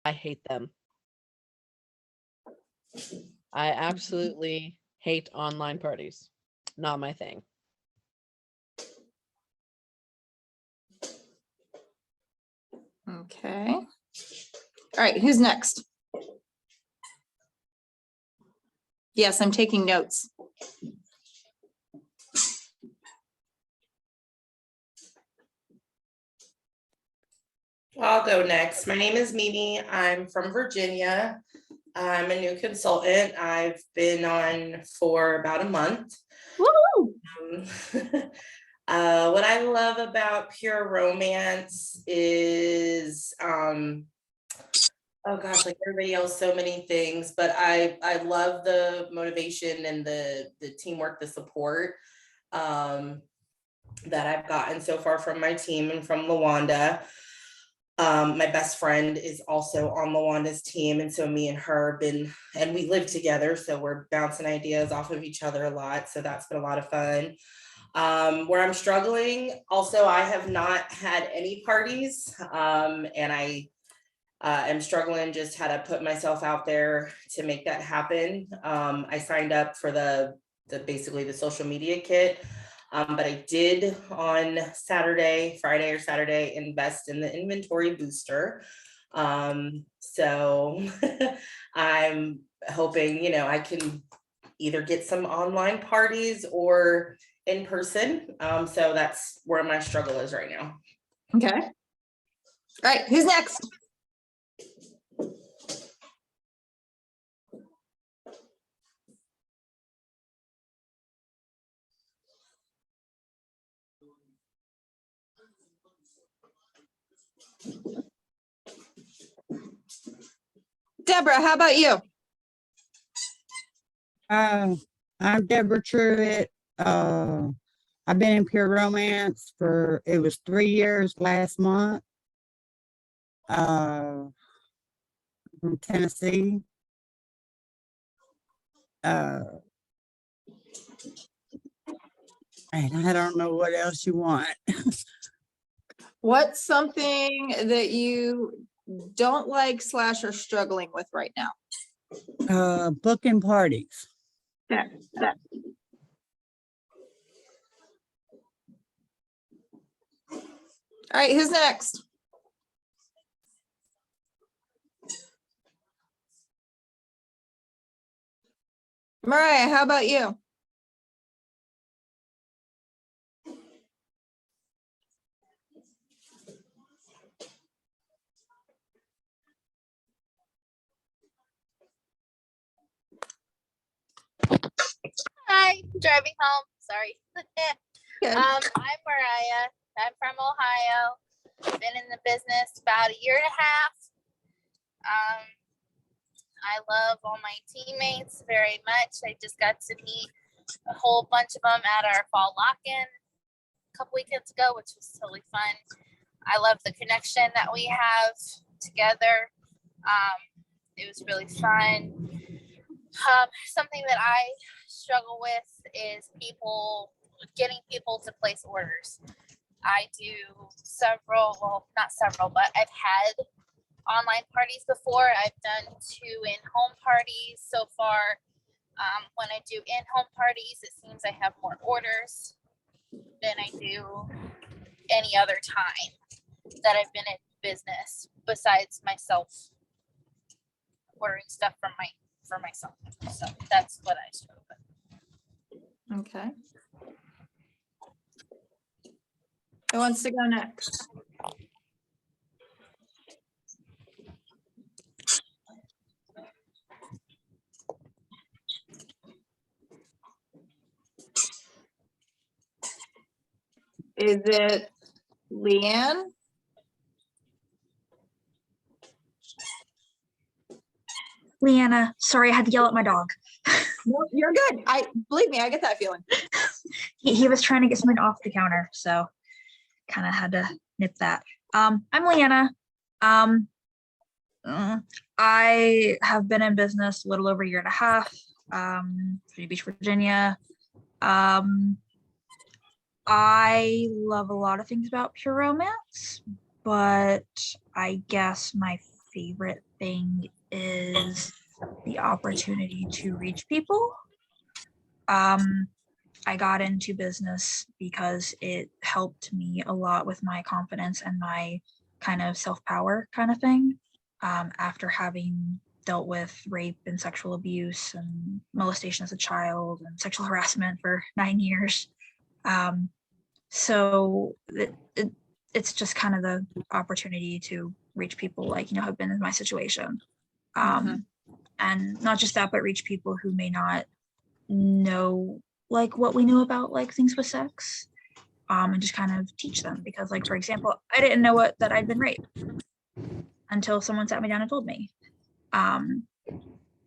I hate them. I absolutely hate online parties. Not my thing. Okay. All right, who's next? Yes, I'm taking notes. I'll go next. My name is Mimi. I'm from Virginia. I'm a new consultant. I've been on for about a month. Woo! What I love about Pure Romance is, oh gosh, like everybody else, so many things, but I love the motivation and the teamwork, the support that I've gotten so far from my team and from LaWanda. My best friend is also on LaWanda's team, and so me and her and we live together, so we're bouncing ideas off of each other a lot, so that's been a lot of fun. Where I'm struggling, also, I have not had any parties, and I am struggling just how to put myself out there to make that happen. I signed up for the basically the social media kit. But I did on Friday or Saturday, invest in the inventory booster. So I'm hoping, I can either get some online parties or in person. So that's where my struggle is right now. Okay. All right, who's next? Deborah, how about you? I'm Deborah Truitt. I've been in Pure Romance it was 3 years last month. From Tennessee. And I don't know what else you want. What's something that you don't like / are struggling with right now? Booking parties. Yeah. All right, who's next? Mariah, how about you? Hi, driving home. Sorry. Good. I'm Mariah. I'm from Ohio. Been in the business about 1.5 years. I love all my teammates very much. I just got to meet a whole bunch of them at our fall lock-in a couple weekends ago, which was totally fun. I love the connection that we have together. It was really fun. Something that I struggle with is getting people to place orders. I do not several, but I've had online parties before. I've done 2 in-home parties so far. When I do in-home parties, it seems I have more orders than I do any other time that I've been in business, besides myself ordering stuff for myself. So that's what I struggle with. Okay. Who wants to go next? Is it Leanne? Leanna, sorry, I had to yell at my dog. No, you're good. Believe me, I get that feeling. He was trying to get something off the counter, so kind of had to nip that. I'm Leanna. I have been in business a little over 1.5 years, Virginia Beach, Virginia. I love a lot of things about Pure Romance, but I guess my favorite thing is the opportunity to reach people. I got into business because it helped me a lot with my confidence and my kind of self-power kind of thing. After having dealt with rape and sexual abuse and molestation as a child and sexual harassment for 9 years. So it's just kind of the opportunity to reach people like, have been in my situation. And not just that, but reach people who may not know like what we knew about like things with sex, and just kind of teach them, because like, for example, I didn't know that I'd been raped until someone sat me down and told me.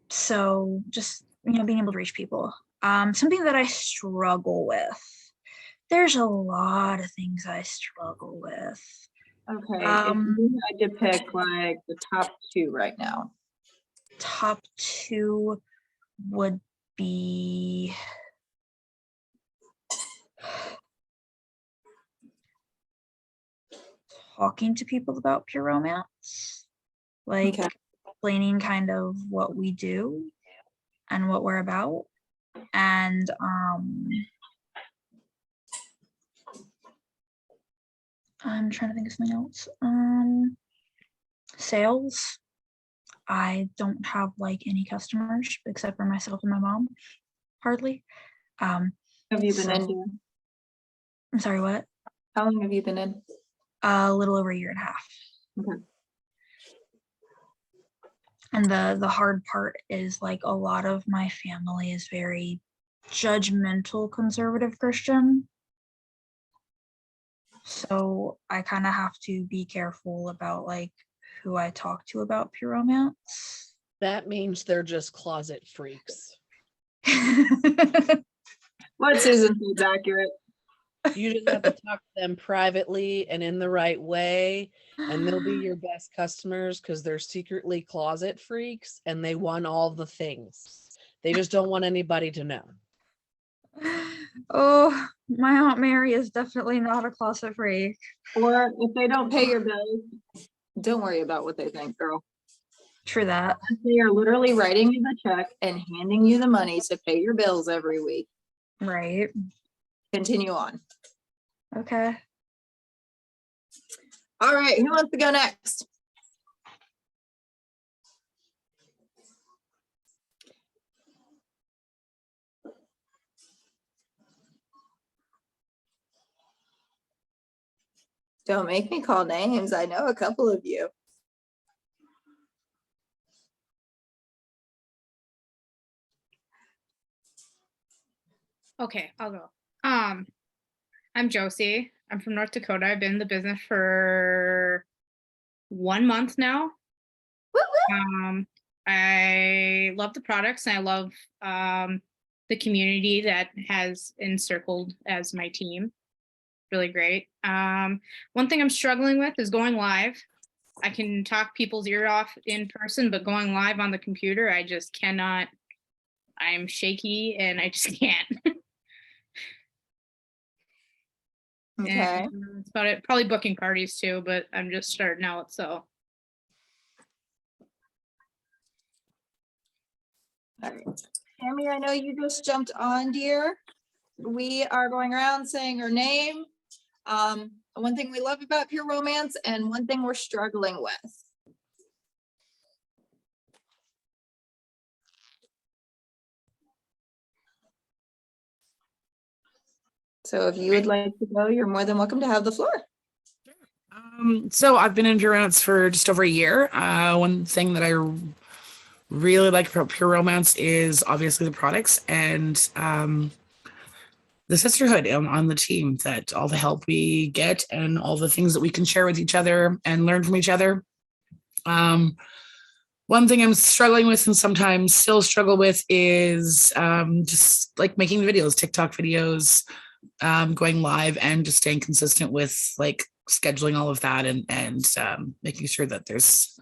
So just, being able to reach people. Something that I struggle with. There's a lot of things I struggle with. Okay, if you had to pick like the top 2 right now. Top 2 would be talking to people about pure romance, like explaining kind of what we do and what we're about, and I'm trying to think of something else. Sales. I don't have like any customers except for myself and my mom, hardly. Have you been in? Dear? I'm sorry, what? How long have you been in? A little over 1.5 years. Okay. And the hard part is like a lot of my family is very judgmental, conservative Christian. So I kind of have to be careful about like who I talk to about pure romance. That means they're just closet freaks. What Susan says accurate. You just have to talk to them privately and in the right way, and they'll be your best customers because they're secretly closet freaks and they want all the things. They just don't want anybody to know. Oh, my Aunt Mary is definitely not a closet freak. Or if they don't pay your bills, don't worry about what they think, girl. True that. They are literally writing you the check and handing you the money to pay your bills every week. Right. Continue on. Okay. All right, who wants to go next? Don't make me call names. I know a couple of you. Okay, I'll go. I'm Josie. I'm from North Dakota. I've been in the business for 1 month now. I love the products and I love the community that has encircled as my team. Really great. One thing I'm struggling with is going live. I can talk people's ear off in person, but going live on the computer, I just cannot. I'm shaky and I just can't. Okay. And that's about it. Probably booking parties too, but I'm just starting out, so. All right. Tammy, I know you just jumped on, dear. We are going around saying her name. One thing we love about pure romance and one thing we're struggling with. So if you would like to go, you're more than welcome to have the floor. So I've been in pure romance for just over 1 year. One thing that I really like about pure romance is obviously the products and the sisterhood on the team, that all the help we get and all the things that we can share with each other and learn from each other. One thing I'm struggling with and sometimes still struggle with is just like making videos, TikTok videos, going live and just staying consistent with like scheduling all of that and making sure that there's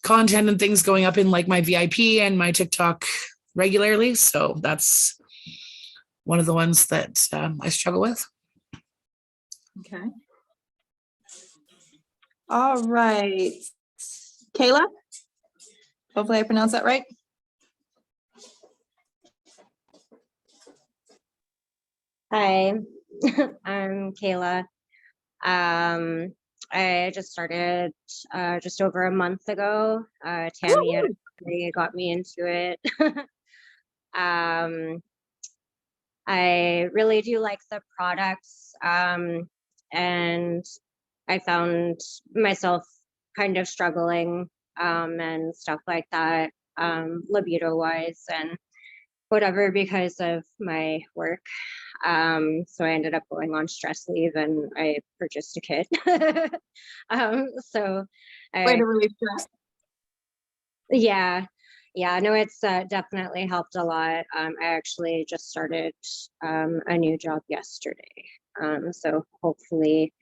content and things going up in like my VIP and my TikTok regularly. So that's one of the ones that I struggle with. Okay. All right. Kayla? Hopefully I pronounced that right. Hi, I'm Kayla. I just started just over a month ago. Tammy had actually got me into it. I really do like the products, and I found myself kind of struggling and stuff like that, libido wise and whatever because of my work. So I ended up going on stress leave and I purchased a kit. So Way to relieve stress. yeah, no, it's definitely helped a lot. I actually just started a new job yesterday. So hopefully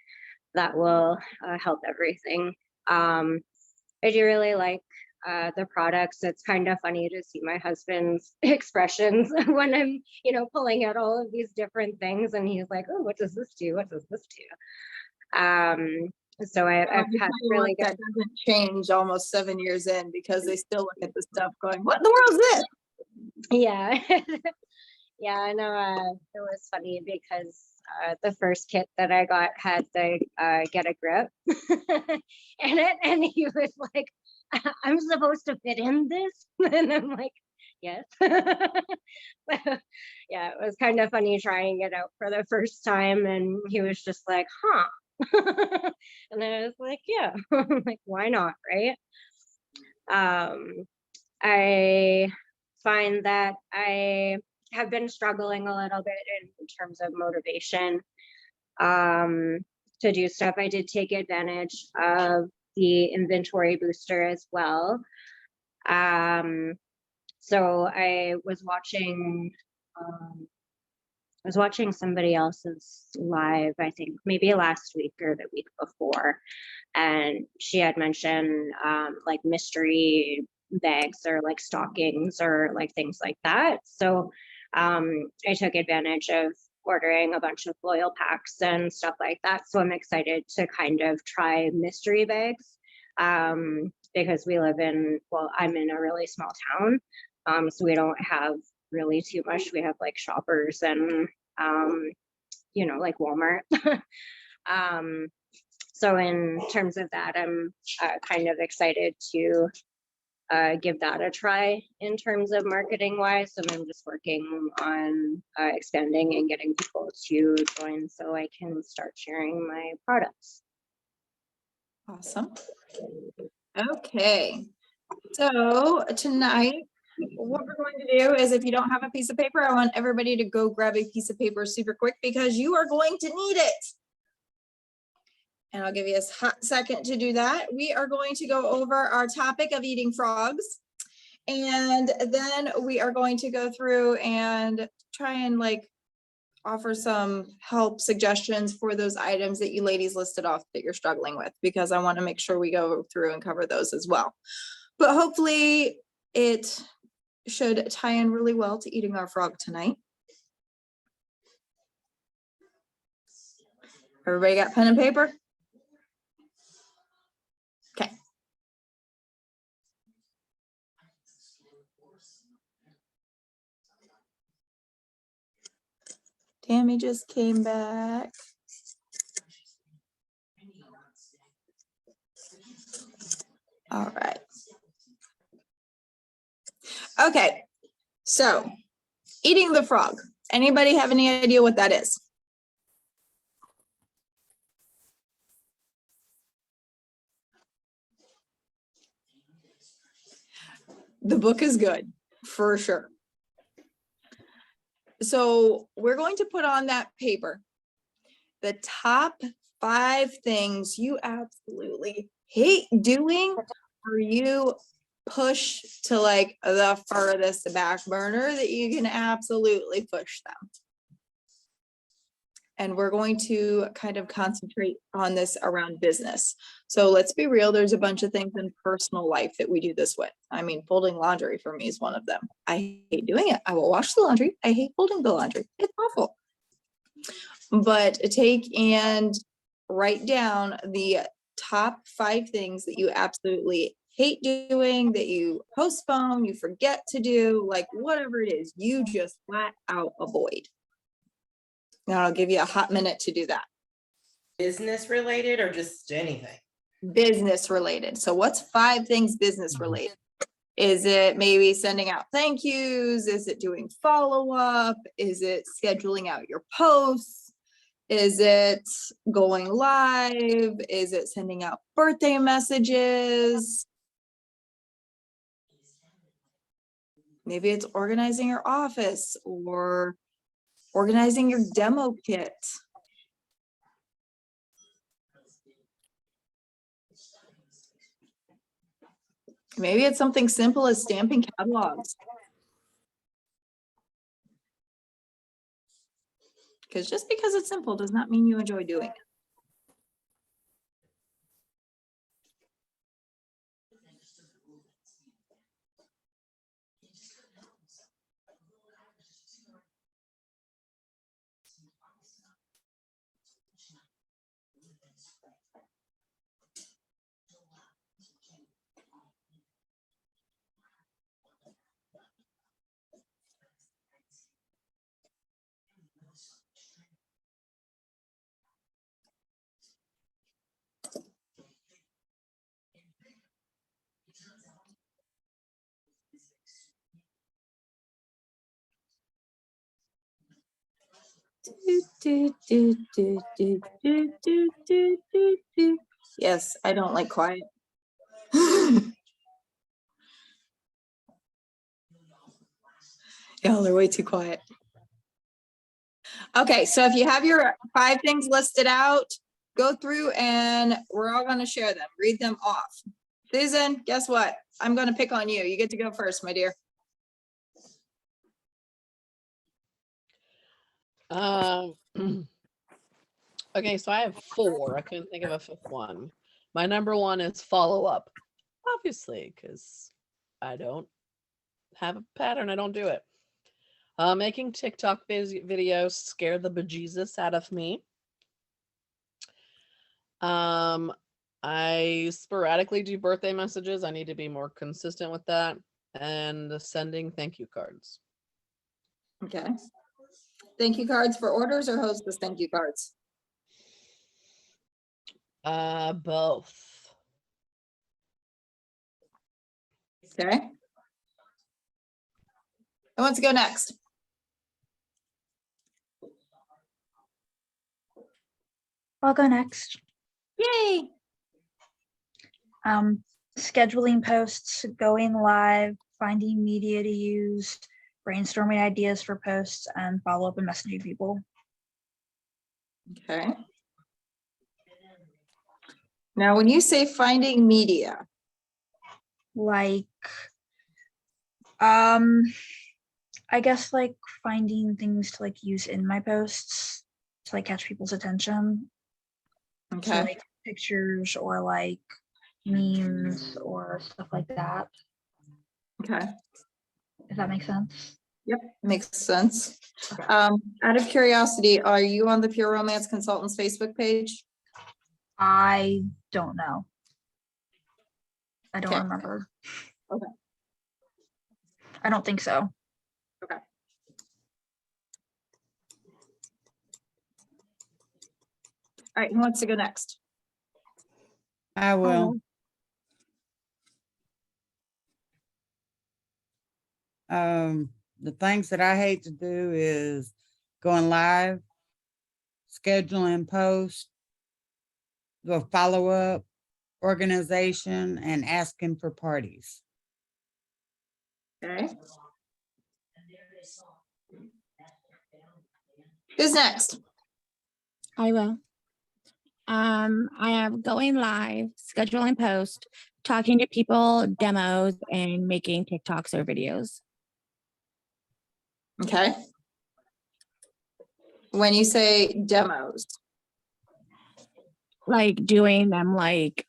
that will help everything. I do really like the products. It's kind of funny to see my husband's expressions when I'm, pulling out all of these different things and he's like, oh, what does this do? What does this do? So I've had really good. That doesn't change almost 7 years in because they still look at the stuff going, what in the world is this? Yeah. Yeah, I know. It was funny because the first kit that I got had the get a grip in it, and he was like, I'm supposed to fit in this? And I'm like, yes. Yeah, it was kind of funny trying it out for the first time, and he was just like, huh. And I was like, yeah, like, why not, right? I find that I have been struggling a little bit in terms of motivation to do stuff. I did take advantage of the inventory booster as well. So I was watching somebody else's live, I think maybe last week or the week before, and she had mentioned like mystery bags or like stockings or like things like that. So I took advantage of ordering a bunch of foil packs and stuff like that. So I'm excited to kind of try mystery bags because I'm in a really small town. So we don't have really too much. We have like Shoppers and, like Walmart. So in terms of that, I'm kind of excited to give that a try in terms of marketing wise. And I'm just working on expanding and getting people to join so I can start sharing my products. Awesome. Okay. So tonight, what we're going to do is if you don't have a piece of paper, I want everybody to go grab a piece of paper super quick because you are going to need it. And I'll give you a hot second to do that. We are going to go over our topic of eating frogs. And then we are going to go through and try and offer some help suggestions for those items that you ladies listed off that you're struggling with, because I want to make sure we go through and cover those as well. But hopefully it should tie in really well to eating our frog tonight. Everybody got pen and paper? Okay. Tammy just came back. All right. Okay, so eating the frog. Anybody have any idea what that is? The book is good, for sure. So we're going to put on that paper the top 5 things you absolutely hate doing or you push to the furthest back burner that you can absolutely push them. And we're going to kind of concentrate on this around business. So let's be real, there's a bunch of things in personal life that we do this with. I mean, folding laundry for me is one of them. I hate doing it. I will wash the laundry. I hate folding the laundry. It's awful. But take and write down the top 5 things that you absolutely hate doing, that you postpone, you forget to do, like whatever it is, you just flat out avoid. Now I'll give you a hot minute to do that. Business related or just anything? Business related. So what's 5 things business related? Is it maybe sending out thank yous? Is it doing follow-up? Is it scheduling out your posts? Is it going live? Is it sending out birthday messages? Maybe it's organizing your office or organizing your demo kit. Maybe it's something simple as stamping catalogs. Because just because it's simple does not mean you enjoy doing it. Yes, I don't like quiet. Y'all are way too quiet. Okay, so if you have your 5 things listed out, go through and we're all going to share them, read them off. Susan, guess what? I'm going to pick on you. You get to go first, my dear. Okay, so I have 4. I couldn't think of a 5th one. My number 1 is follow up, obviously, because I don't have a pattern. I don't do it. Making TikTok videos scare the bejesus out of me. I sporadically do birthday messages. I need to be more consistent with that. And sending thank you cards. Okay. Thank you cards for orders or hostess thank you cards? Both. Okay. Who wants to go next? I'll go next. Yay. Scheduling posts, going live, finding media to use, brainstorming ideas for posts, and follow up and messaging people. Okay. Now, when you say finding media, Like, I guess like finding things to like use in my posts to like catch people's attention. So okay, like pictures or like memes or stuff like that. okay, If that makes sense. yep, makes sense. Out of curiosity, are you on the Pure Romance Consultants Facebook page? I don't know. I don't Okay. remember. Okay. I don't think so. Okay. All right, who wants to go next? I will. The things that I hate to do is going live, scheduling posts, the follow-up, organization, and asking for parties. Okay. Who's next? I will. I am going live, scheduling post, talking to people, demos, and making TikToks or videos. Okay. When you say demos, Like doing them like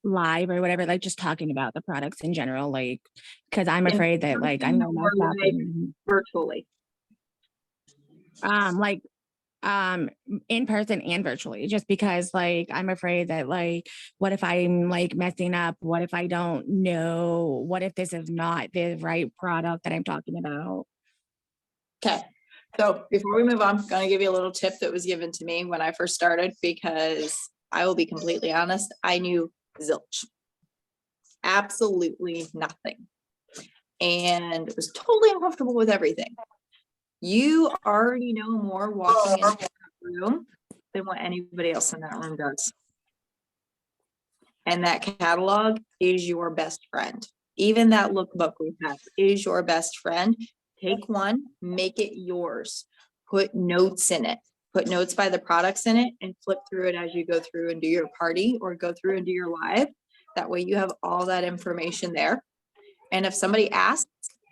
live or whatever, like just talking about the products in general, like because I'm In afraid that like I know person or myself. like virtually? Like in person and virtually, just because like I'm afraid that like what if I'm like messing up, what if I don't know, what if this is not the right product that I'm talking about. Okay, so before we move on, I'm gonna give you a little tip that was given to me when I first started, because I will be completely honest, I knew zilch. Absolutely nothing. And was totally uncomfortable with everything. You already know more walking into that room than what anybody else in that room does. And that catalog is your best friend. Even that lookbook we have is your best friend. Take one, make it yours. Put notes in it. Put notes by the products in it and flip through it as you go through and do your party or go through and do your live. That way you have all that information there. And if somebody asks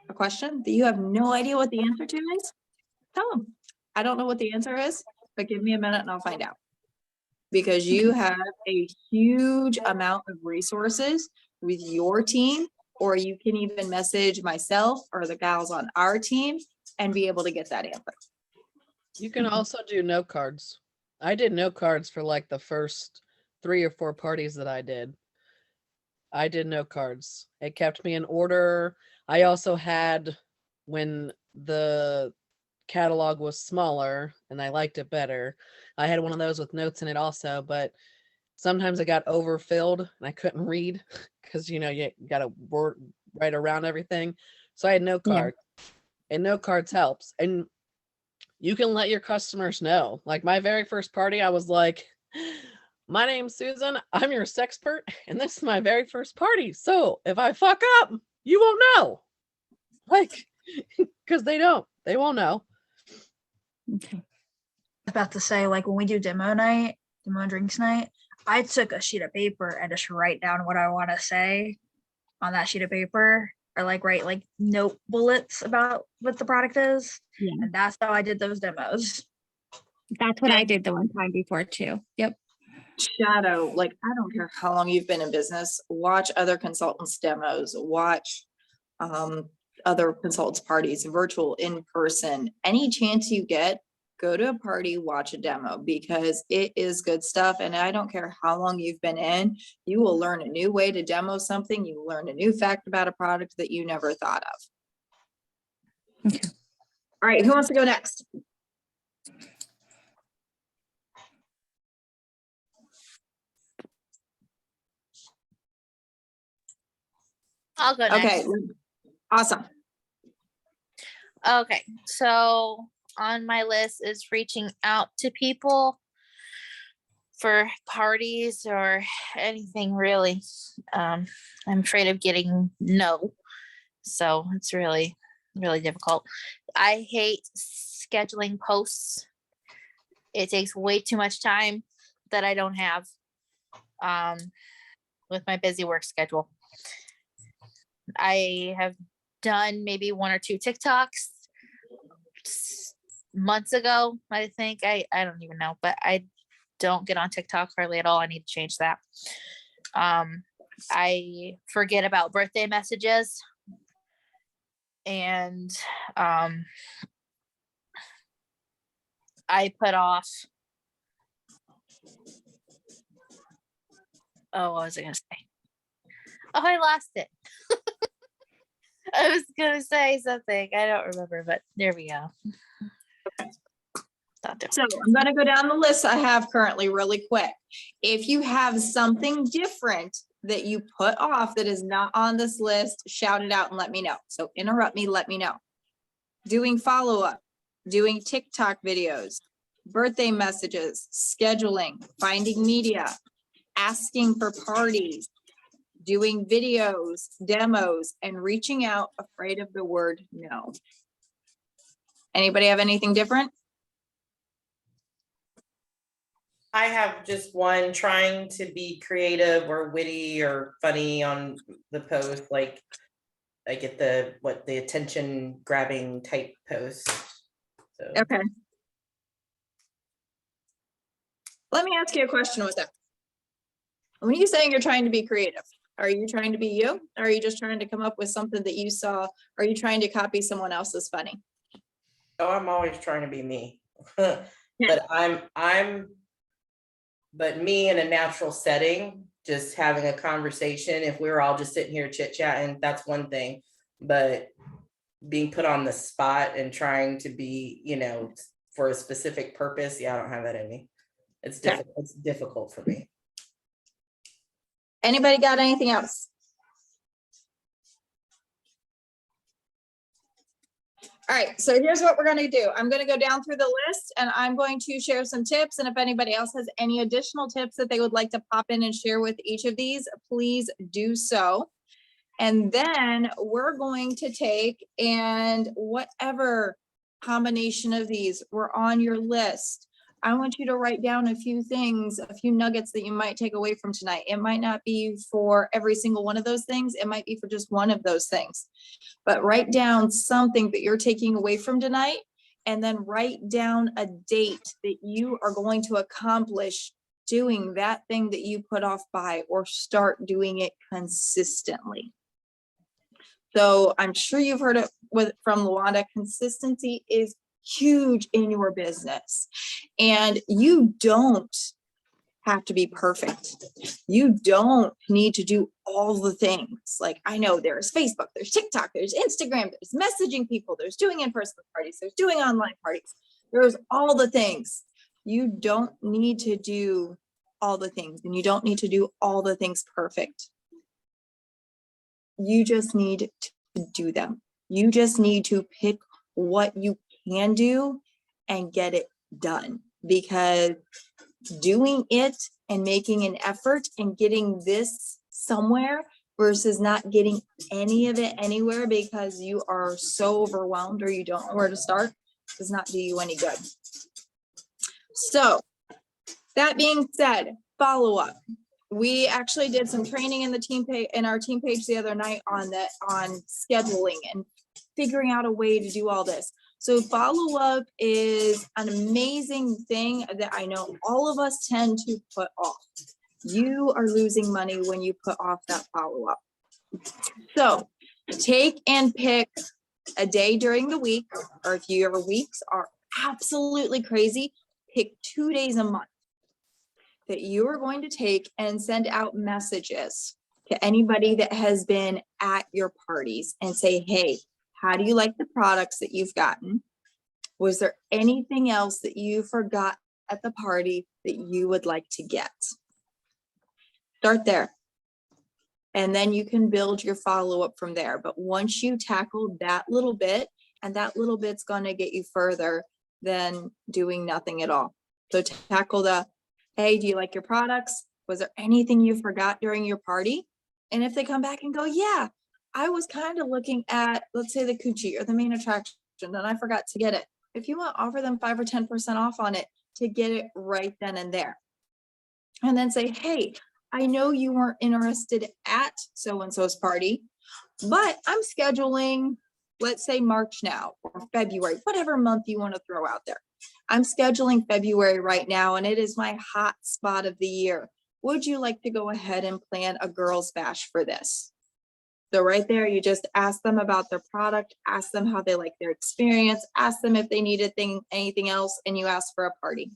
a question that you have no idea what the answer to is, tell them, I don't know what the answer is, but give me a minute and I'll find out. Because you have a huge amount of resources with your team, or you can even message myself or the gals on our team and be able to get that answer. You can also do note cards. I did note cards for like the first 3 or 4 parties that I did. I did note cards. It kept me in order. I also had, when the catalog was smaller and I liked it better, I had one of those with notes in it also, but sometimes it got overfilled and I couldn't read because, you know, you got to write around everything. So I had note cards, and note cards helps. And you can let your customers know. Like my very first party, I was like, my name's Susan, I'm your sexpert, and this is my very first party. So if I fuck up, you won't know. Like, because they won't know. Okay. About to say, like when we do demo night, demo and drinks night, I took a sheet of paper and just write down what I want to say on that sheet of paper, or like write like note bullets about what the product is. Yeah. And that's how I did those demos. That's what I did the one time before too. Yep. Shadow, like, I don't care how long you've been in business, watch other consultants' demos, watch other consultants' parties, virtual, in person, any chance you get, go to a party, watch a demo, because it is good stuff. And I don't care how long you've been in, you will learn a new way to demo something. You will learn a new fact about a product that you never thought of. Okay. All right, who wants to go next? I'll go next. Okay, awesome. Okay, so on my list is reaching out to people for parties or anything really. I'm afraid of getting no, so it's really, really difficult. I hate scheduling posts. It takes way too much time that I don't have with my busy work schedule. I have done maybe 1 or 2 TikToks months ago. I think I don't even know, but I don't get on TikTok hardly at all. I need to change that. I forget about birthday messages, and I put off. Oh, what was I gonna say? Oh, I lost it. I was gonna say something. I don't remember, but there we go. So I'm gonna go down the list I have currently really quick. If you have something different that you put off that is not on this list, shout it out and let me know. So interrupt me, let me know. Doing follow-up, doing TikTok videos, birthday messages, scheduling, finding media, asking for parties, doing videos, demos, and reaching out afraid of the word no. Anybody have anything different? I have just one, trying to be creative or witty or funny on the post. Like I get the attention grabbing type post. So. Okay. Let me ask you a question with that. When you're saying you're trying to be creative, are you trying to be you? Or are you just trying to come up with something that you saw? Are you trying to copy someone else's funny? Oh, I'm always trying to be me. but me in a natural setting, just having a conversation, if we were all just sitting here chit chatting, that's one thing. But being put on the spot and trying to be, for a specific purpose, yeah, I don't have that in me. It's difficult. It's difficult for me. Anybody got anything else? All right, so here's what we're going to do. I'm going to go down through the list and I'm going to share some tips. And if anybody else has any additional tips that they would like to pop in and share with each of these, please do so. And then we're going to take and whatever combination of these were on your list, I want you to write down a few things, a few nuggets that you might take away from tonight. It might not be for every single one of those things. It might be for just one of those things. But write down something that you're taking away from tonight, and then write down a date that you are going to accomplish doing that thing that you put off by, or start doing it consistently. So I'm sure you've heard it from Luanda. Consistency is huge in your business, and you don't have to be perfect. You don't need to do all the things. Like, I know there's Facebook, there's TikTok, there's Instagram, there's messaging people, there's doing in-person parties, there's doing online parties, there's all the things. You don't need to do all the things, and you don't need to do all the things perfect. You just need to do them. You just need to pick what you can do and get it done, because doing it and making an effort and getting this somewhere versus not getting any of it anywhere because you are so overwhelmed or you don't know where to start does not do you any good. So that being said, follow up. We actually did some training in the team page, in our team page the other night on scheduling and figuring out a way to do all this. So follow up is an amazing thing that I know all of us tend to put off. You are losing money when you put off that follow up. So take and pick a day during the week, or if your weeks are absolutely crazy, pick 2 days a month that you are going to take and send out messages to anybody that has been at your parties and say, hey, how do you like the products that you've gotten? Was there anything else that you forgot at the party that you would like to get? Start there. And then you can build your follow-up from there. But once you tackle that little bit, and that little bit's going to get you further than doing nothing at all. So tackle the, hey, do you like your products? Was there anything you forgot during your party? And if they come back and go, yeah, I was kind of looking at, let's say, the coochie or the main attraction, and I forgot to get it. If you want, offer them 5 or 10% off on it to get it right then and there. And then say, hey, I know you weren't interested at so-and-so's party, but I'm scheduling, let's say March now, or February, whatever month you want to throw out there. I'm scheduling February right now, and it is my hot spot of the year. Would you like to go ahead and plan a girls' bash for this? So right there, you just ask them about their product, ask them how they like their experience, ask them if they needed anything else, and you ask for a party.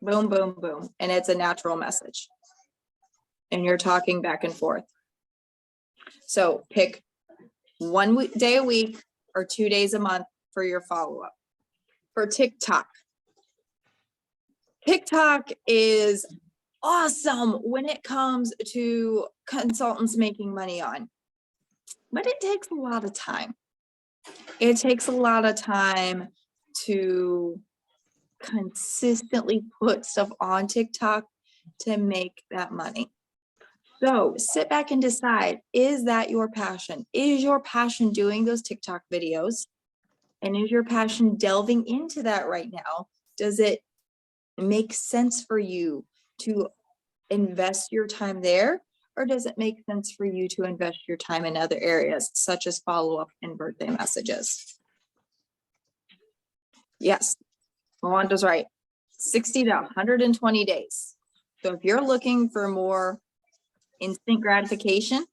Boom, boom, boom. And it's a natural message. And you're talking back and forth. So pick 1 day a week or 2 days a month for your follow-up. For TikTok. TikTok is awesome when it comes to consultants making money on. But it takes a lot of time. It takes a lot of time to consistently put stuff on TikTok to make that money. So sit back and decide, is that your passion? Is your passion doing those TikTok videos? And is your passion delving into that right now? Does it make sense for you to invest your time there? Or does it make sense for you to invest your time in other areas, such as follow-up and birthday messages? Yes, Melanda's right. 60 to 120 days. So if you're looking for more instant gratification,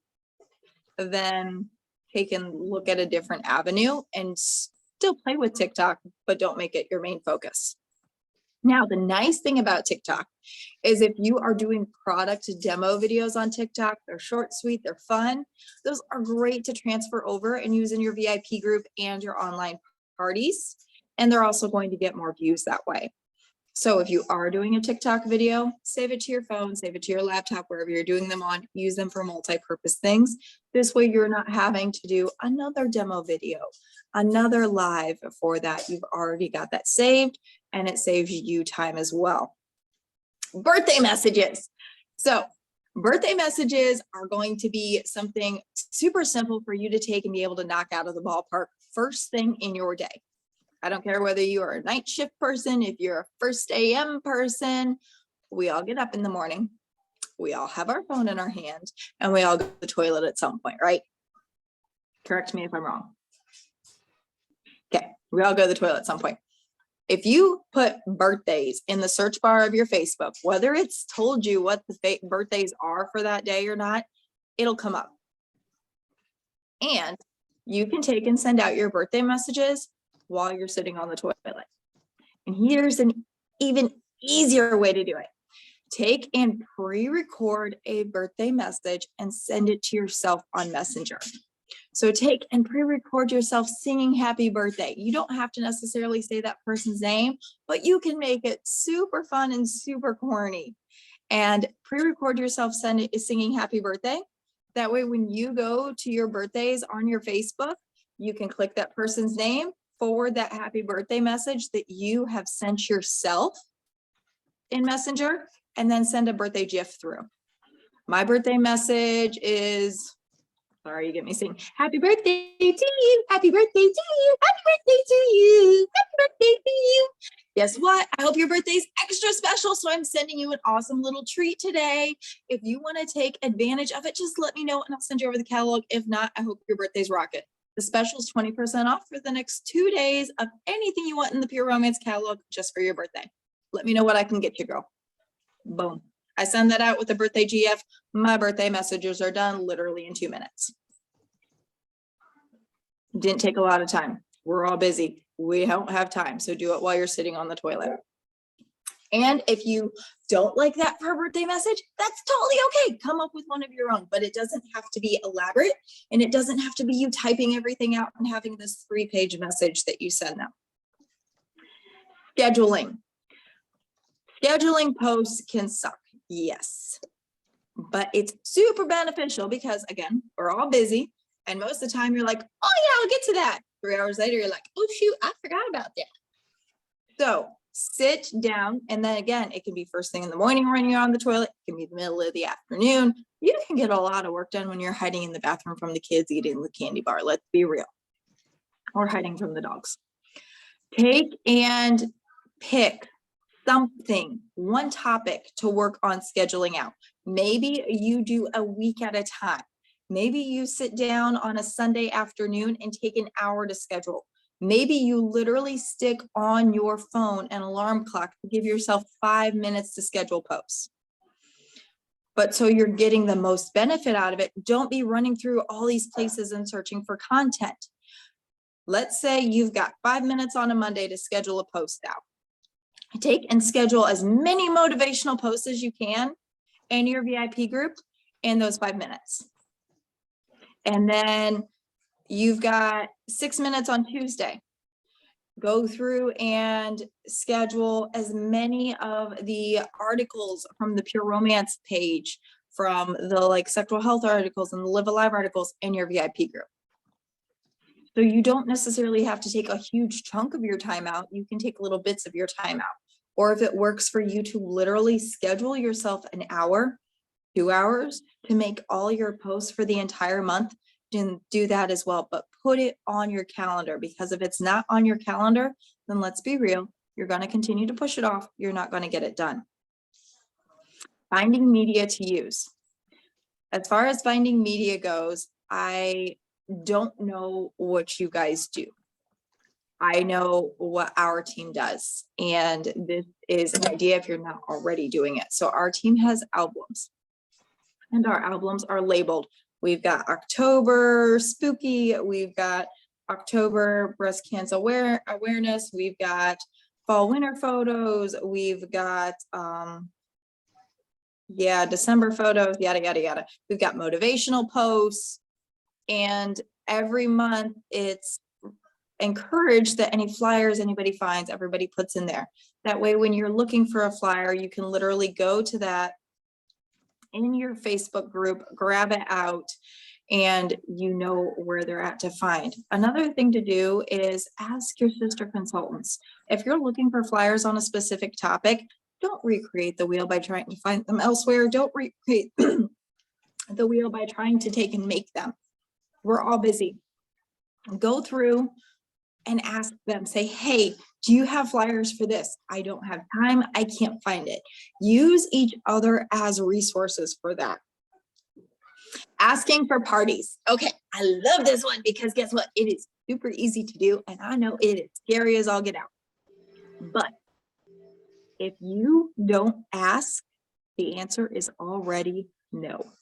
then take and look at a different avenue and still play with TikTok, but don't make it your main focus. Now, the nice thing about TikTok is if you are doing product demo videos on TikTok, they're short, sweet, they're fun. Those are great to transfer over and use in your VIP group and your online parties. And they're also going to get more views that way. So if you are doing a TikTok video, save it to your phone, save it to your laptop, wherever you're doing them on, use them for multi-purpose things. This way you're not having to do another demo video, another live for that. You've already got that saved and it saves you time as well. Birthday messages. So birthday messages are going to be something super simple for you to take and be able to knock out of the ballpark first thing in your day. I don't care whether you are a night shift person, if you're a first AM person, we all get up in the morning. We all have our phone in our hand and we all go to the toilet at some point, right? Correct me if I'm wrong. Okay, we all go to the toilet at some point. If you put birthdays in the search bar of your Facebook, whether it's told you what the birthdays are for that day or not, it'll come up. And you can take and send out your birthday messages while you're sitting on the toilet. And here's an even easier way to do it. Take and pre-record a birthday message and send it to yourself on Messenger. So take and pre-record yourself singing happy birthday. You don't have to necessarily say that person's name, but you can make it super fun and super corny. And pre-record yourself singing happy birthday. That way, when you go to your birthdays on your Facebook, you can click that person's name, forward that happy birthday message that you have sent yourself in Messenger, and then send a birthday GIF through. My birthday message is, sorry, you get me singing, happy birthday to you, happy birthday to you, happy birthday to you, happy birthday to you. Guess what? I hope your birthday's extra special, so I'm sending you an awesome little treat today. If you want to take advantage of it, just let me know and I'll send you over the catalog. If not, I hope your birthday's rocket. The special is 20% off for the next 2 days of anything you want in the Pure Romance catalog just for your birthday. Let me know what I can get you, girl. Boom. I send that out with the birthday GF. My birthday messages are done literally in 2 minutes. Didn't take a lot of time. We're all busy. We don't have time. So do it while you're sitting on the toilet. And if you don't like that for a birthday message, that's totally okay. Come up with one of your own, but it doesn't have to be elaborate and it doesn't have to be you typing everything out and having this 3-page message that you send them. Scheduling. Scheduling posts can suck, yes, but it's super beneficial because again, we're all busy and most of the time you're like, oh yeah, I'll get to that. 3 hours later, you're like, oh shoot, I forgot about that. So sit down, and then again, it can be first thing in the morning when you're on the toilet, it can be the middle of the afternoon. You can get a lot of work done when you're hiding in the bathroom from the kids eating the candy bar, let's be real, or hiding from the dogs. Take and pick something, one topic to work on scheduling out. Maybe you do a week at a time. Maybe you sit down on a Sunday afternoon and take an hour to schedule. Maybe you literally stick on your phone an alarm clock to give yourself 5 minutes to schedule posts. But so you're getting the most benefit out of it, don't be running through all these places and searching for content. Let's say you've got 5 minutes on a Monday to schedule a post out. Take and schedule as many motivational posts as you can in your VIP group in those 5 minutes. And then you've got 6 minutes on Tuesday. Go through and schedule as many of the articles from the Pure Romance page, from the sexual health articles and the Live Alive articles in your VIP group. So you don't necessarily have to take a huge chunk of your time out. You can take little bits of your time out. Or if it works for you to literally schedule yourself an hour, 2 hours to make all your posts for the entire month, then do that as well. But put it on your calendar, because if it's not on your calendar, then let's be real, you're going to continue to push it off. You're not going to get it done. Finding media to use. As far as finding media goes, I don't know what you guys do. I know what our team does, and this is an idea if you're not already doing it. So our team has albums, and our albums are labeled. We've got October Spooky, we've got October Breast Cancer Awareness, we've got fall winter photos. We've got yeah, December photos, yada yada yada. We've got motivational posts, and every month it's encouraged that any flyers anybody finds, everybody puts in there. That way, when you're looking for a flyer, you can literally go to that in your Facebook group, grab it out, and you know where they're at to find. Another thing to do is ask your sister consultants. If you're looking for flyers on a specific topic, don't recreate the wheel by trying to find them elsewhere. Don't recreate the wheel by trying to take and make them. We're all busy. Go through and ask them, say, hey, do you have flyers for this? I don't have time, I can't find it. Use each other as resources for that. Asking for parties. Okay, I love this one because guess what? It is super easy to do, and I know it is scary as all get out. But if you don't ask, the answer is already no.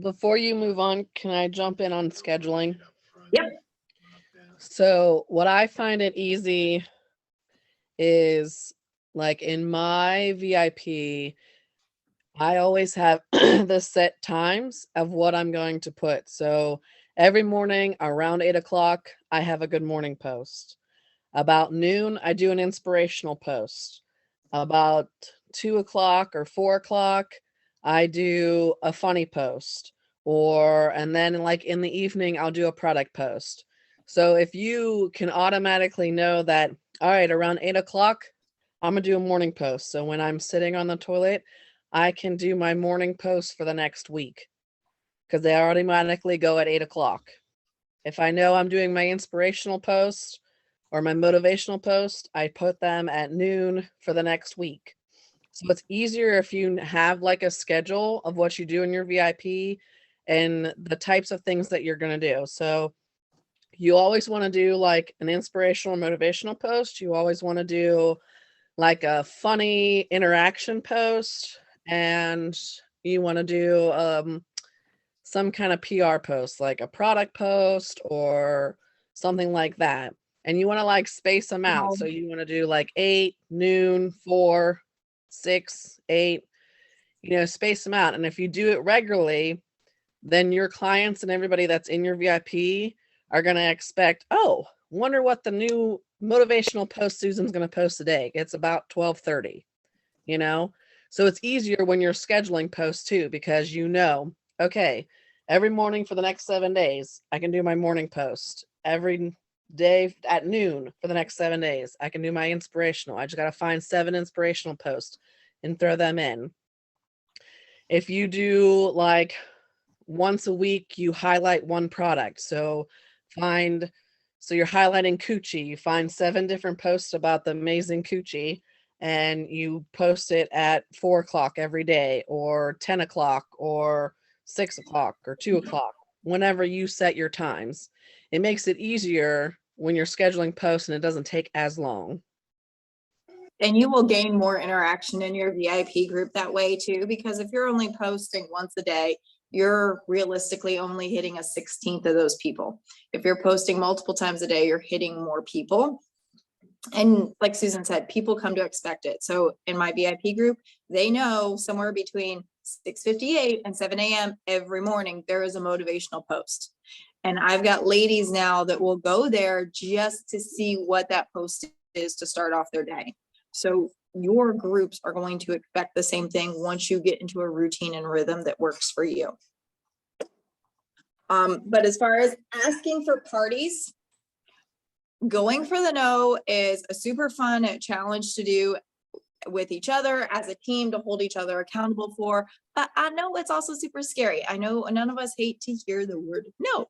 Before you move on, can I jump in on scheduling? Yep. So what I find it easy is like in my VIP, I always have the set times of what I'm going to put. So every morning around 8 o'clock, I have a good morning post. About noon, I do an inspirational post. About 2 o'clock or 4 o'clock, I do a funny post. And then like in the evening, I'll do a product post. So if you can automatically know that, all right, around 8 o'clock, I'm gonna do a morning post. So when I'm sitting on the toilet, I can do my morning post for the next week because they automatically go at 8 o'clock. If I know I'm doing my inspirational post or my motivational post, I put them at noon for the next week. So it's easier if you have like a schedule of what you do in your VIP and the types of things that you're going to do. So you always want to do like an inspirational motivational post. You always want to do like a funny interaction post, and you want to do some kind of PR post, like a product post or something like that. And you want to like space them out. So you want to do like 8, noon, 4, 6, 8, space them out. And if you do it regularly, then your clients and everybody that's in your VIP are going to expect, oh, wonder what the new motivational post Susan's going to post today. It's about 12:30, So it's easier when you're scheduling posts too, because okay, every morning for the next 7 days, I can do my morning post. Every day at noon for the next 7 days, I can do my inspirational. I just got to find 7 inspirational posts and throw them in. If you do like once a week, you highlight one product. So you're highlighting coochie. You find 7 different posts about the amazing coochie, and you post it at 4 o'clock every day, or 10 o'clock, or 6 o'clock, or 2 o'clock, whenever you set your times. It makes it easier when you're scheduling posts and it doesn't take as long. And you will gain more interaction in your VIP group that way too, because if you're only posting once a day, you're realistically only hitting a 16th of those people. If you're posting multiple times a day, you're hitting more people. And like Susan said, people come to expect it. So in my VIP group, they know somewhere between 6:58 and 7 a.m. every morning, there is a motivational post. And I've got ladies now that will go there just to see what that post is to start off their day. So your groups are going to expect the same thing once you get into a routine and rhythm that works for you. But as far as asking for parties, going for the no is a super fun challenge to do with each other as a team, to hold each other accountable for. But I know it's also super scary. I know none of us hate to hear the word no.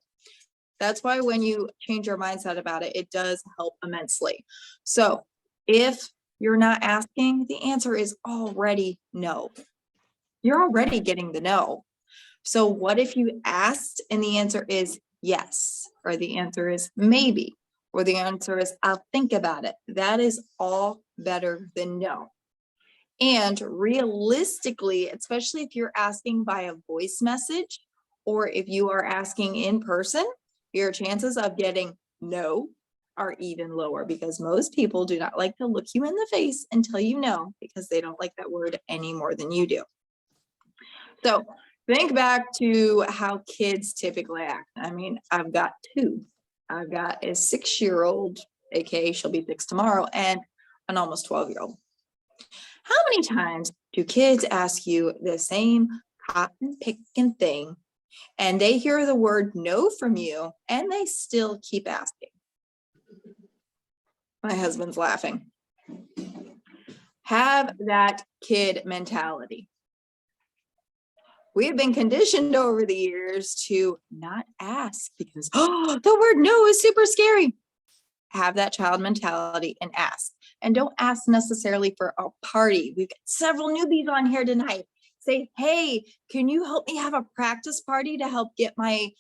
That's why when you change your mindset about it, it does help immensely. So if you're not asking, the answer is already no. You're already getting the no. So what if you asked and the answer is yes, or the answer is maybe, or the answer is I'll think about it? That is all better than no. And realistically, especially if you're asking by a voice message, or if you are asking in person, your chances of getting no are even lower because most people do not like to look you in the face and tell you no because they don't like that word any more than you do. So think back to how kids typically act. I mean, I've got two. I've got a 6-year-old, aka she'll be 6 tomorrow, and an almost 12-year-old. How many times do kids ask you the same cotton picking thing and they hear the word no from you and they still keep asking? My husband's laughing. Have that kid mentality. We have been conditioned over the years to not ask because, oh, the word no is super scary. Have that child mentality and ask. And don't ask necessarily for a party. We've got several newbies on here tonight. Say, hey, can you help me have a practice party to help get my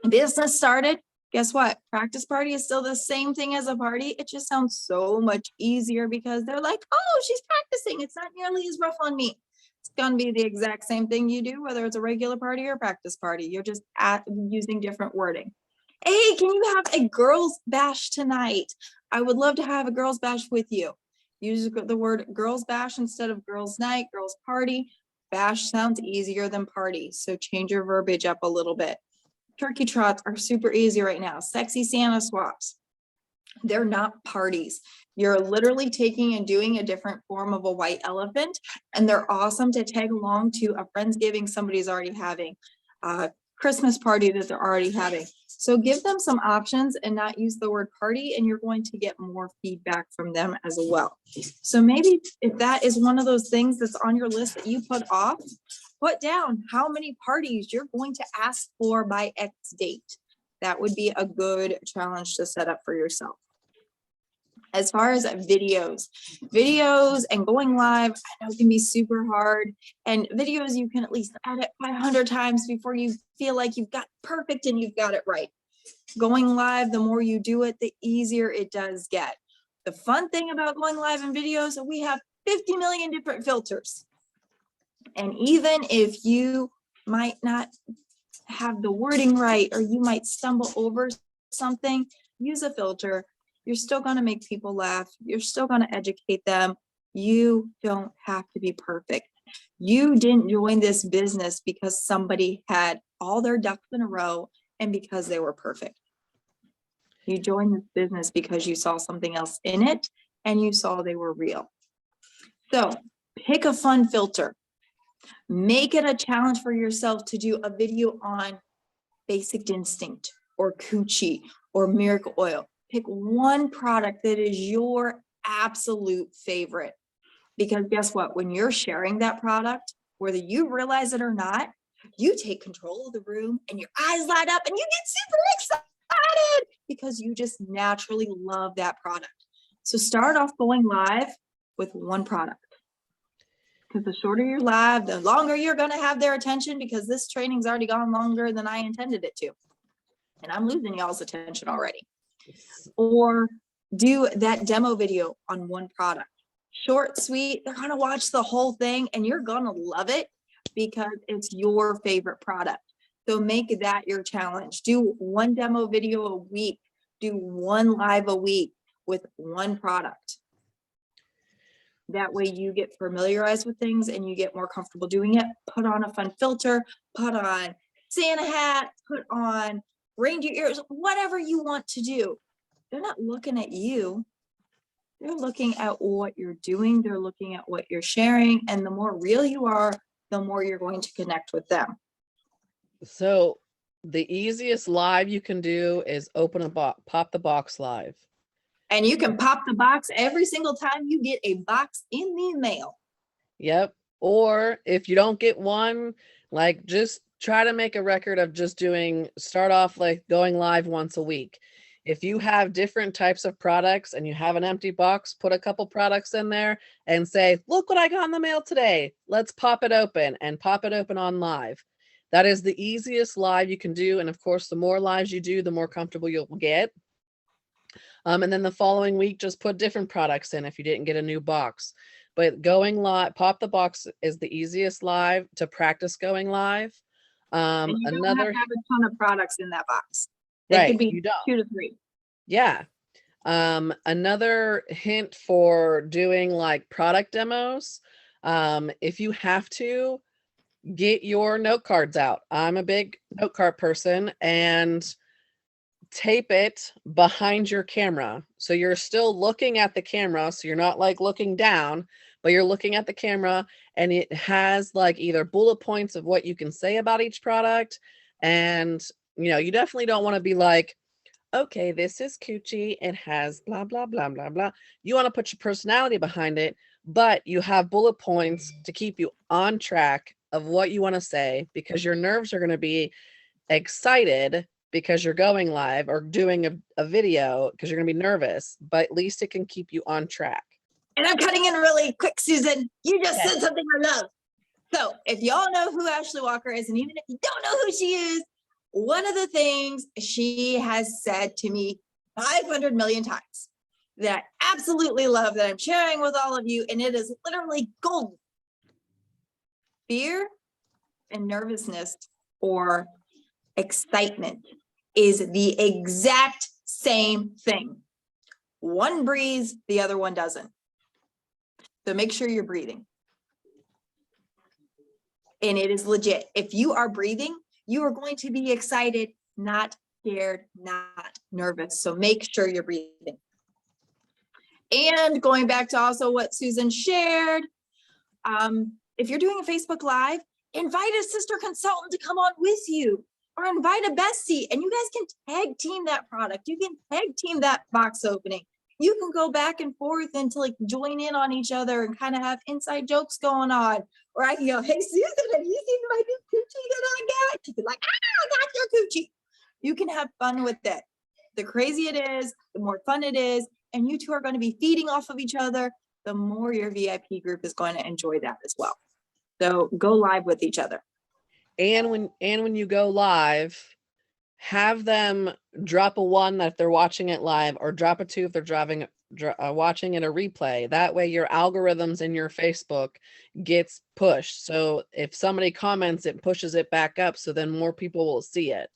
business started? Guess what? Practice party is still the same thing as a party. It just sounds so much easier because they're like, oh, she's practicing. It's not nearly as rough on me. It's going to be the exact same thing you do, whether it's a regular party or a practice party. You're just using different wording. Hey, can you have a girls bash tonight? I would love to have a girls bash with you. Use the word girls bash instead of girls night, girls party. Bash sounds easier than party. So change your verbiage up a little bit. Turkey trots are super easy right now. Sexy Santa swaps. They're not parties. You're literally taking and doing a different form of a white elephant, and they're awesome to tag along to a Friendsgiving somebody's already having, a Christmas party that they're already having. So give them some options and not use the word party, and you're going to get more feedback from them as well. So maybe if that is one of those things that's on your list that you put off, put down how many parties you're going to ask for by X date. That would be a good challenge to set up for yourself. As far as videos and going live, I know can be super hard. And videos you can at least edit 500 times before you feel like you've got perfect and you've got it right. Going live, the more you do it, the easier it does get. The fun thing about going live in videos, we have 50 million different filters. And even if you might not have the wording right, or you might stumble over something, use a filter. You're still going to make people laugh. You're still going to educate them. You don't have to be perfect. You didn't join this business because somebody had all their ducks in a row and because they were perfect. You joined this business because you saw something else in it and you saw they were real. So pick a fun filter. Make it a challenge for yourself to do a video on Basic Instinct or Coochie or Miracle Oil. Pick one product that is your absolute favorite. Because guess what? When you're sharing that product, whether you realize it or not, you take control of the room and your eyes light up and you get super excited because you just naturally love that product. So start off going live with one product. Because the shorter your live, the longer you're going to have their attention, because this training's already gone longer than I intended it to. And I'm losing y'all's attention already. Or do that demo video on one product. Short, sweet, they're going to watch the whole thing and you're going to love it because it's your favorite product. So make that your challenge. Do one demo video a week. Do one live a week with one product. That way you get familiarized with things and you get more comfortable doing it. Put on a fun filter, put on Santa hat, put on reindeer ears, whatever you want to do. They're not looking at you. They're looking at what you're doing. They're looking at what you're sharing. And the more real you are, the more you're going to connect with them. So the easiest live you can do is open a box, pop the box live. And you can pop the box every single time you get a box in the mail. Yep. Or if you don't get one, like just try to make a record of just start off like going live once a week. If you have different types of products and you have an empty box, put a couple products in there and say, look what I got in the mail today. Let's pop it open and pop it open on live. That is the easiest live you can do. And of course, the more lives you do, the more comfortable you'll get. And then the following week, just put different products in if you didn't get a new box. But going live, pop the box is the easiest live to practice going live. And you don't have to have a ton of products in that box. They Right, could be you don't. 2 to 3. Yeah. Another hint for doing like product demos, if you have to, get your note cards out. I'm a big note card person, and tape it behind your camera. So you're still looking at the camera. So you're not like looking down, but you're looking at the camera, and it has like either bullet points of what you can say about each product. And, you know, you definitely don't want to be like, okay, this is Coochie. It has blah, blah, blah, blah, blah. You want to put your personality behind it, but you have bullet points to keep you on track of what you want to say, because your nerves are going to be excited because you're going live or doing a video, because you're going to be nervous, but at least it can keep you on track. And I'm cutting in really quick, Susan. You just Okay. said something I love. So if y'all know who Ashley Walker is, and even if you don't know who she is, one of the things she has said to me 500 million times that I absolutely love, that I'm sharing with all of you, and it is literally gold. Fear and nervousness or excitement is the exact same thing. One breathes, the other one doesn't. So make sure you're breathing. And it is legit. If you are breathing, you are going to be excited, not scared, not nervous. So make sure you're breathing. And going back to also what Susan shared, if you're doing a Facebook Live, invite a sister consultant to come on with you, or invite a bestie, and you guys can tag team that product. You can tag team that box opening. You can go back and forth and to like join in on each other and kind of have inside jokes going on. Or I can go, hey, Susan, have you seen my new coochie that I got? She can like, I got your coochie. You can have fun with it. The crazier it is, the more fun it is. And you two are going to be feeding off of each other. The more your VIP group is going to enjoy that as well. So go live with each other. And when you go live, have them drop a 1 if they're watching it live, or drop a 2 if they're watching it a replay. That way your algorithms in your Facebook gets pushed. So if somebody comments, it pushes it back up, so then more people will see it.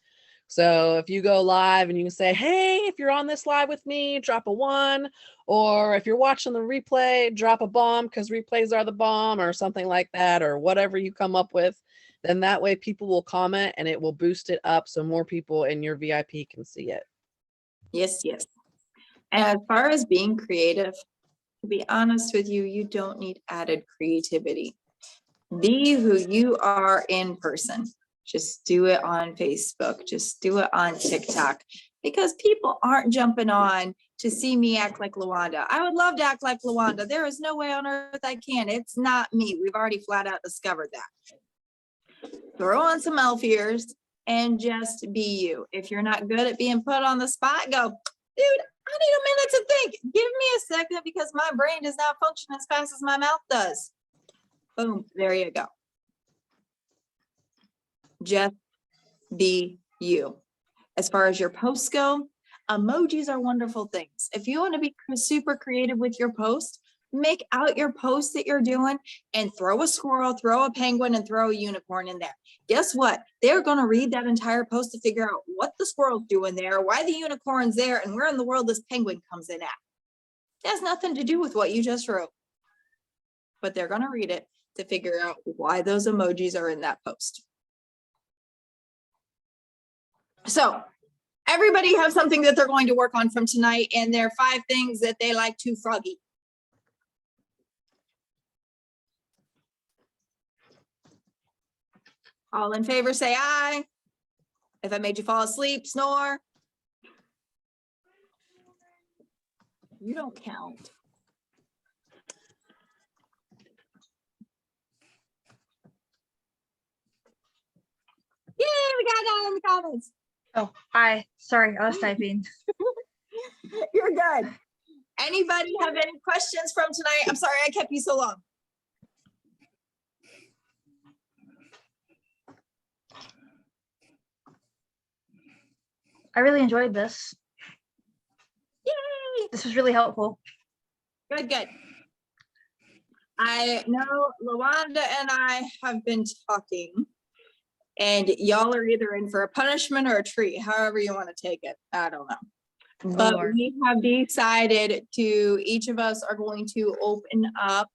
So if you go live and you can say, hey, if you're on this live with me, drop a 1, or if you're watching the replay, drop a bomb, because replays are the bomb, or something like that, or whatever you come up with, then that way people will comment and it will boost it up so more people in your VIP can see it. Yes, yes. And as far as being creative, to be honest with you, you don't need added creativity. Be who you are in person. Just do it on Facebook. Just do it on TikTok, because people aren't jumping on to see me act like Lawanda. I would love to act like Lawanda. There is no way on earth I can. It's not me. We've already flat out discovered that. Throw on some elf ears and just be you. If you're not good at being put on the spot, go, dude, I need a minute to think. Give me a second, because my brain does not function as fast as my mouth does. Boom, there you go. Just be you. As far as your posts go, emojis are wonderful things. If you want to be super creative with your post, make out your post that you're doing and throw a squirrel, throw a penguin, and throw a unicorn in there. Guess what? They're going to read that entire post to figure out what the squirrel's doing there, why the unicorn's there, and where in the world this penguin comes in at. It has nothing to do with what you just wrote. But they're going to read it to figure out why those emojis are in that post. So everybody have something that they're going to work on from tonight, and their 5 things that they like to froggy. All in favor, say aye. If I made you fall asleep, snore. You don't count. Yay, we got that in the comments. Oh, hi. Sorry, I was typing. You're good. Anybody have any questions from tonight? I'm sorry I kept you so long. I really enjoyed this. Yay! This was really helpful. Good, good. I know Lawanda and I have been talking, and y'all are either in for a punishment or a treat, however you want to take it. I don't know. But Lord. we have decided to, each of us are going to open up.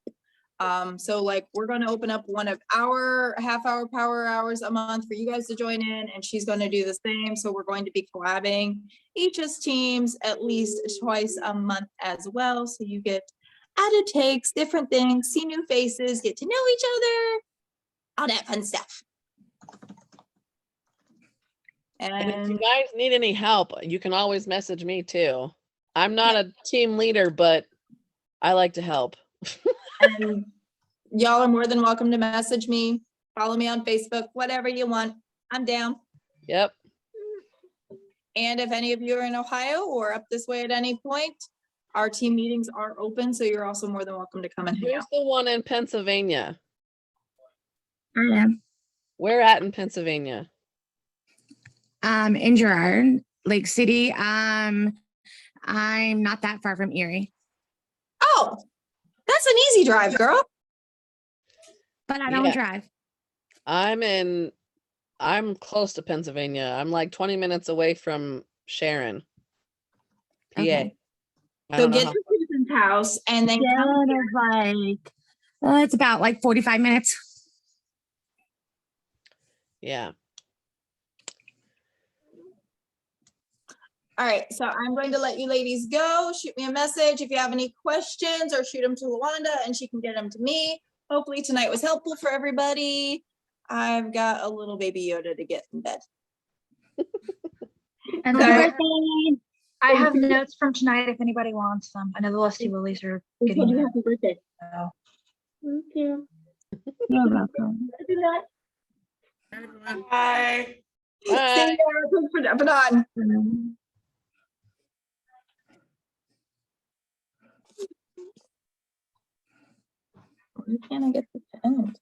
So like, we're gonna open up one of our half-hour power hours a month for you guys to join in, and she's gonna do the same. So we're going to be collabing each as teams at least twice a month as well. So you get added takes, different things, see new faces, get to know each other, all that fun stuff. And if you And guys need any help, you can always message me too. I'm not a team leader, but I like to help. And y'all are more than welcome to message me, follow me on Facebook, whatever you want. I'm down. Yep. And if any of you are in Ohio or up this way at any point, our team meetings are open, so you're also more than welcome to come and hang Who's out. the one in Pennsylvania? I am. Where at in Pennsylvania? In Girard, Lake City. I'm not that far from Erie, Oh, that's an easy drive, girl. but I don't Yeah. drive. I'm close to Pennsylvania. I'm like 20 minutes away from Sharon, PA. Okay. I So don't know get how. to Susan's house and then come. It's about like 45 minutes. Yeah. All right, so I'm going to let you ladies go. Shoot me a message if you have any questions, or shoot them to Luanda and she can get them to me. Hopefully tonight was helpful for everybody. I've got a little baby Yoda to get in bed. And Happy I have notes from tonight if anybody wants them. I know the Lusty Lilies are getting them. Happy birthday. So. Thank you. You're welcome. Bye. See you, thanks for jumping on. Why can't I get this to end?